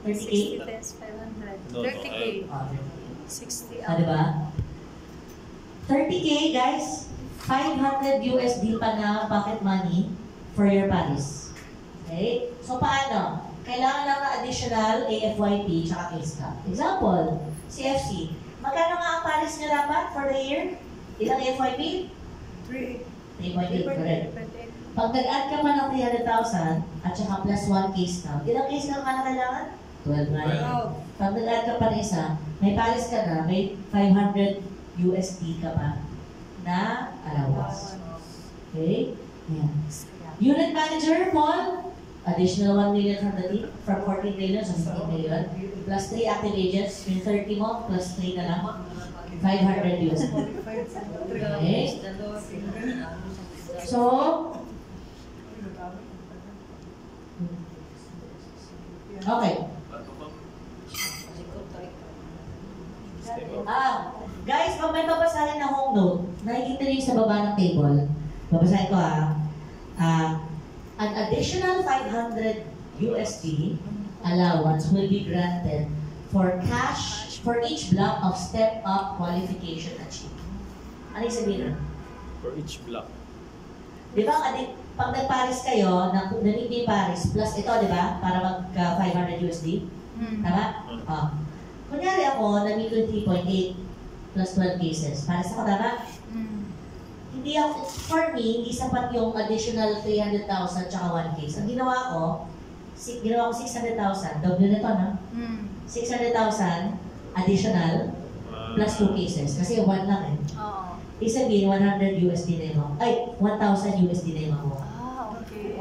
30K?
60 pesos, 500.
No,
30K.
Ah,
60
di ba? 30K guys, 500 USD pa na pocket money for your Paris. Okay? So paano? Kailangan lang ng additional AFYP tsaka case cap. Example, CFC. Magkano nga ang Paris niya dapat for the year? Ilang AFYP? 3.8, correct. Pag nag-add ka pa ng 300,000 at saka plus 1 case cap, ilang case cap ka na kailangan? 12 na yun.
Wow.
Pag nag-add ka pa ng isa, may Paris ka na, may 500 USD ka pa na allowance. Okay? Yan. Unit manager, Paul, additional 1 million from the team, from 14 million to 15 million, plus 3 active agents, yung 30 mo, plus 3 na lang, 500 USD. Okay? So, okay. Guys, pag may babasahin na home note, nakikita niyo sa baba ng table, babasahin ko an additional 500 USD allowance will be granted for cash for each block of step-up qualification achieved. Ano yung sabihin nun?
For each block.
Di ba, pag nag-Paris kayo, na-meet niyo yung Paris, plus ito, di ba, para mag-500 USD? Tama? Kunyari ako, na-meet ko yung 3.8 plus 12 cases. Paris ako, tama? Hindi ako, for me, hindi sapat yung additional 300,000 tsaka 1 case. Ang ginawa ko 600,000, double na to, no? 600,000 additional plus 2 cases. Kasi 1 lang eh.
Oo.
Ibig sabihin, 100 USD na yung ay, 1,000 USD na yung makuha.
Okay.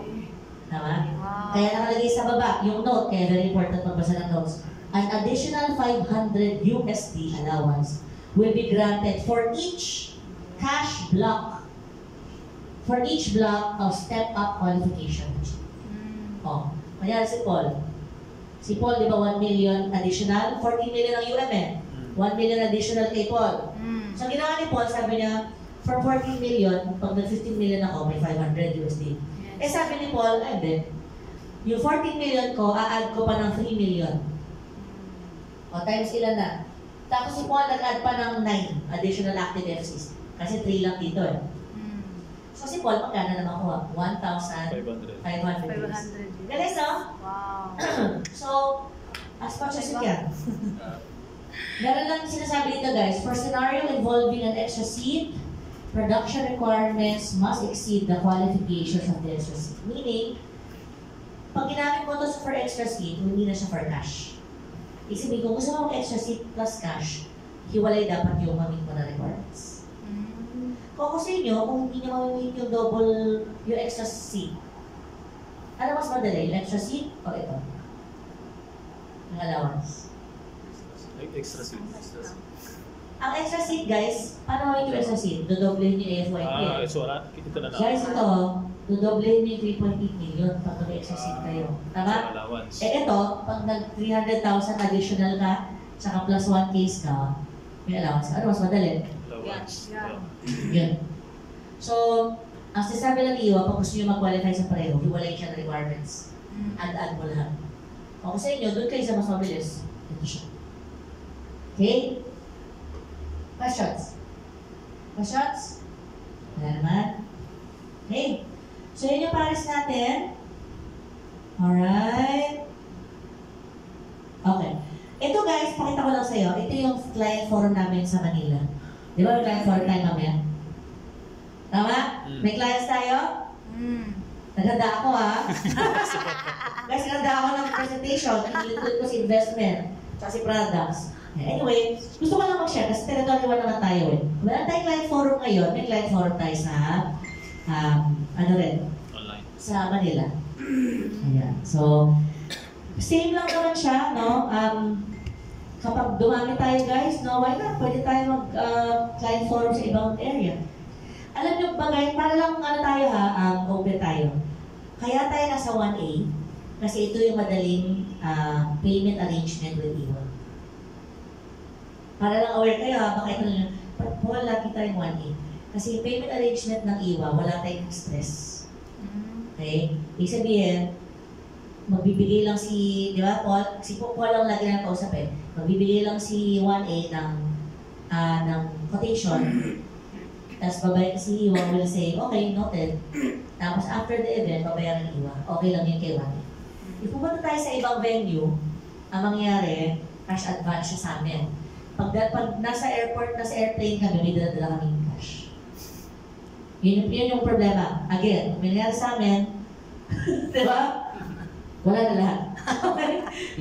Tama?
Wow.
Kaya nakalagay sa baba, yung note, kaya very important magbasa ng notes. An additional 500 USD allowance will be granted for each cash block of step-up qualification. Oh, kaya si Paul. Si Paul, di ba 1 million additional? 14 million ang UM eh. 1 million additional kay Paul. So, ang ginawa ni Paul, sabi niya, for 14 million, pag nag-15 million ako, may 500 USD. Eh, sabi ni Paul, ay, hindi. Yung 14 million ko, a-add ko pa ng 3 million. O, times ilan na? Tapos si Paul nag-add pa ng 9 additional active FCs. Kasi 3 lang dito eh. So si Paul, magkano naman kuha? 1,500.
500.
Galing, no?
Wow.
So, as much as you can. Meron lang sinasabi dito guys, for scenario involving an extra seat, production requirements must exceed the qualifications of the extra seat. Meaning, pag ginamit mo ito for extra seat, hindi na siya for cash. Isipin, kung gusto mo extra seat plus cash, hiwalay dapat yung mamit mo na requirements. Kung ako sa inyo, kung hindi nyo mamimit yung double, yung extra seat, ano mas madali? Yung extra seat o ito? Yung allowance.
Extra seat.
Ang extra seat, guys, paano mo yung extra seat? Dodoblehin yung AFYP.
So wala, ito na lang.
Guys, ito, dodoblehin yung 3.8 million pag mag-extra seat kayo.
So
Tama?
allowance.
Eh ito, pag nag-300,000 additional ka, saka plus 1 case ka, may allowance. Ano mas madali?
Allowance.
Yeah.
Yun. So, ang sinasabi ng IWA, pag gusto nyo mag-qualify sa pareho, hiwalay siya ng requirements. Add mo lahat. Kung sa inyo, doon kayo sa mas mabilis. Ito siya. Okay? Questions? Questions? Wala naman? Okay. So, yun yung Paris natin. Alright. Okay. Ito guys, pakita ko lang sa'yo. Ito yung client forum namin sa Manila. Di ba may client forum tayo mamaya? Tama? May clients tayo? Naghanda ako ha. Guys, naghanda ako ng presentation. Include ko si investment. Tsaka si products. Anyway, gusto ko lang mag-share kasi territory 1 naman tayo eh. Wala tayong client forum ngayon. May client forum tayo sa
Online.
sa Manila. Ayan. So, same lang naman siya, no? Kapag dumami tayo guys, no, why not? Pwede tayo mag-client forum sa ibang area. Alam nyo ba guys, para lang tayo open tayo. Kaya tayo nasa 1A, kasi ito yung madaling payment arrangement with Iwan. Para lang aware kayo baka ito lang, Paul, lagi tayong 1A. Kasi payment arrangement ng IWA, wala tayong stress. Okay? Ibig sabihin, magbibigay lang si, di ba, Paul? Si Paul lang lagi na kausap eh. Magbibigay lang si 1A ng quotation. Tapos babayad si IWA will say, okay, noted. Tapos after the event, babayaran ng IWA. Okay lang yun kay 1A. If pumunta tayo sa ibang venue, ang mangyayari, cash advance siya sa amin. Pag nasa airport, nasa airplane kami, may dala-dala kaming cash. Yun yung problema. Again, may nangyari sa amin, di ba? Wala na lahat.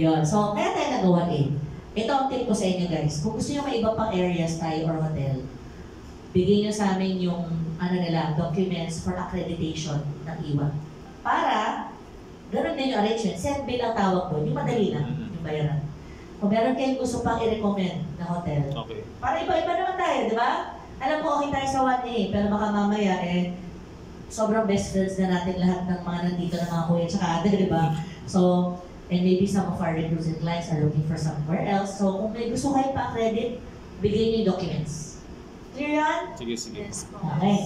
Yun. So, kaya tayo nagawa eh. Ito ang tip ko sa inyo guys. Kung gusto nyo may iba pang areas tayo or hotel, bigay nyo sa amin yung documents for accreditation ng IWA. Para, ganun din yung arrangement. Send bill ang tawag doon. Yung madali lang, yung bayaran. Kung meron kayong gusto pang i-recommend na hotel,
Okay.
para iba-iba naman tayo, di ba? Alam ko okay tayo sa 1A, pero baka mamaya sobrang best friends na natin lahat ng mga nandito na mga kuya tsaka ate, di ba? So, and maybe some of our recruits and clients are looking for somewhere else. So, kung may gusto kayo pa-credit, bigay niyo yung documents. Clear yan?
Sige, sige.
Yes po.
Okay.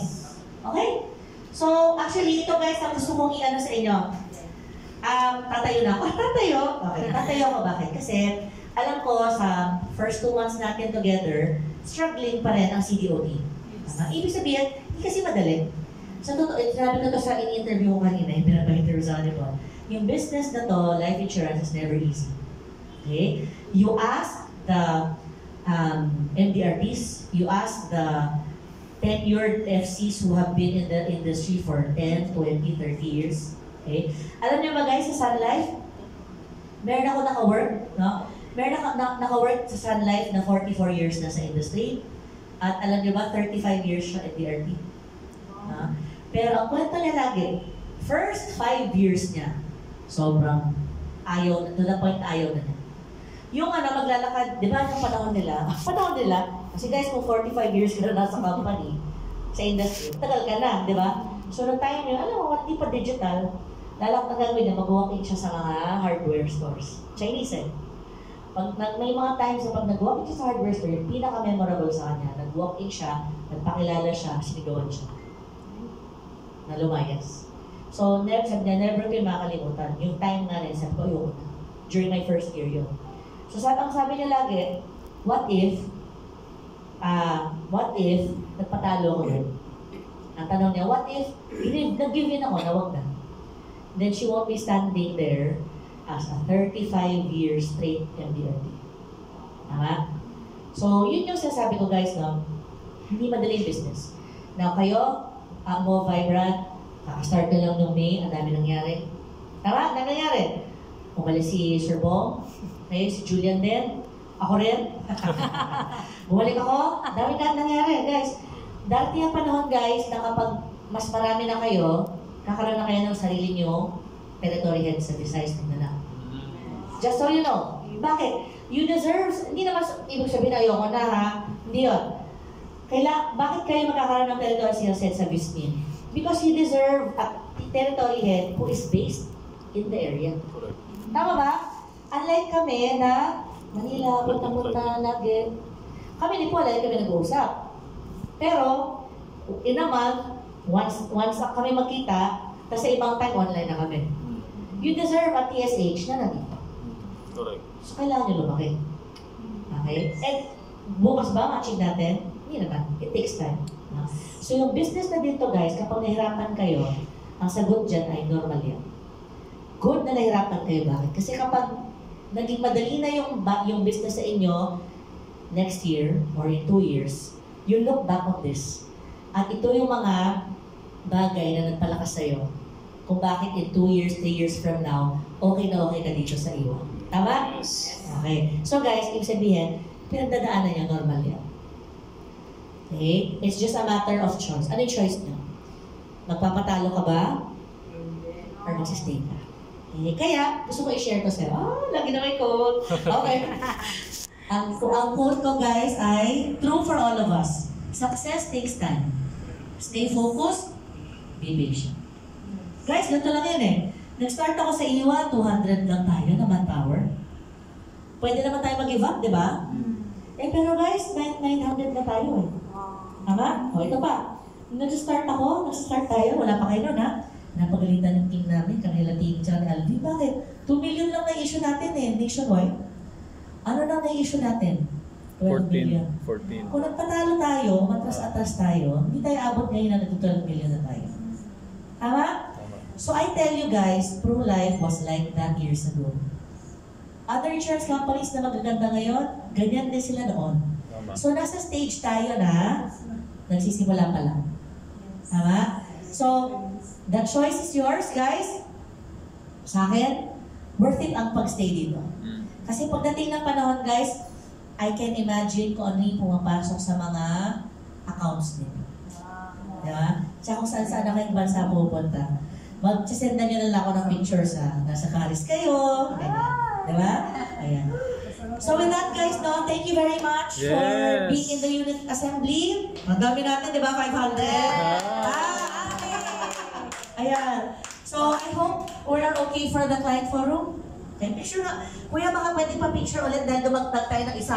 Okay? So, actually, ito guys, ang gusto kong i-ano sa inyo. Tatayo na ako. Tatayo? Okay, tatayo ako. Bakit? Kasi, alam ko sa first 2 months natin together, struggling pa rin ang CDOT. Ibig sabihin, hindi kasi madali. Sa totoo, sinabi ko to sa in-interview ko kanina, yung pinapa-interview sa kanila. Yung business na to, life insurance is never easy. Okay? You ask the MDRTs, you ask the tenured FCs who have been in the industry for 10, 20, 30 years. Okay? Alam niyo ba guys, sa Sun Life, meron ako naka-work, no? Meron naka-work sa Sun Life na 44 years na sa industry. At alam niyo ba, 35 years siya at DRT. Pero ang kwento niya lagi, first 5 years niya, sobrang ayaw, to the point ayaw na niya. Yung maglalakad, di ba yung panahon nila, kasi guys, kung 45 years ka na nasa company, sa industry, tagal ka na, di ba? So, nung time yun, alam mo, hindi pa digital, lalak na gagawin niya, mag-walk-in siya sa mga hardware stores. Chinese eh. May mga times na pag nag-walk-in siya sa hardware store, yung pinaka-memorable sa kanya, nag-walk-in siya, nagpakilala siya, sinigawan siya. Na lumayas. So, never ko yung makakalimutan. Yung time nga rin, sabi ko, yun. During my first year yun. So, ang sabi niya lagi, what if, nagpatalo ko yun? Ang tanong niya, what if, nag-give in ako, na wag na. Then she won't be standing there as a 35 years straight MDRT. Tama? So, yun yung sinasabi ko guys, no? Hindi madali yung business. Now, kayo, mo vibrant, kakastart na lang nung May, ang dami nangyari. Tama? Ang nangyari. Umalis si Sir Bong, okay, si Julian din, ako rin. Bumalik ako, ang dami na nangyari, guys. Darating ang panahon, guys, na kapag mas marami na kayo, kakaroon na kayo ng sarili nyo, territory head sa Visayas na. Just so you know. Bakit? You deserve, hindi naman ibig sabihin ayoko na ha, hindi yun. Bakit kayo magkakaroon ng territory sales head sa Vismin? Because you deserve a territory head who is based in the area.
Correct.
Tama ba? Unlike kami na Manila, punta-punta, lagi. Kami ni Paul, kami nag-uusap. Pero, in a month, once kami magkita, tapos sa ibang time, online na kami. You deserve a TSH na nandito.
Correct.
So, kailangan nyo lumaki. Okay? And bukas ba ma-achieve natin? Hindi naman. It takes time. So, yung business na dito, guys, kapag nahirapan kayo, ang sagot dyan ay normal yan. Good na nahirapan kayo. Bakit? Kasi kapag naging madali na yung business sa inyo next year or in 2 years, you look back on this. At ito yung mga bagay na nagpalakas sa'yo kung bakit in 2 years, 3 years from now, okay na okay ka dito sa iyo. Tama?
Yes.
Okay. So guys, ibig sabihin, pinagdadaanan niya, normal yan. Okay? It's just a matter of choice. Ano yung choice niyo? Magpapatalo ka ba? Or magsistay ka? Okay. Kaya, gusto ko i-share to sa'yo. Lagi na may quote. Okay. Ang quote ko guys ay, true for all of us. Success takes time. Stay focused, be patient. Guys, ganito lang yun eh. Nag-start ako sa IWA, 200 lang tayo na manpower. Pwede naman tayo mag-give up, di ba? pero guys, 900 na tayo eh. Tama? O, ito pa. Nung nag-start tayo, wala pa kayo nun ha? Napagalitan ng team namin, kanila team tsaka ni Alvin. Bakit? 2 million lang na-issue natin eh, nationwide. Ano lang na-issue natin? 12 million.
14.
Kung nagpatalo tayo, matras-atras tayo, hindi tayo abot ngayon na nag-12 million na tayo. Tama?
Tama.
So I tell you guys, Pro-Life was like that years ago. Other insurance companies na magaganda ngayon, ganyan din sila noon.
Tama.
So nasa stage tayo na nagsisimula pa lang. Tama? So, the choice is yours, guys. Sa akin, worth it ang pagstay dito.
Mm.
Kasi pagdating ng panahon, guys, I can imagine kung ano yung pumapasok sa mga accounts nito. Diba? Tsaka kung saan-saan na kayong bansa pupunta. Mag-sendan nyo na lang ako ng pictures ha. Nasa Caris kayo. Ganyan. Diba? Ayan. So with that guys, no, thank you very much for
Yes.
being in the unit assembly. Ang dami natin, di ba? 500. Okay. Ayan. So I hope we're okay for the client forum. Okay, picture nga. Kuya, baka pwede pa picture ulit dahil dumagdag tayo ng isa.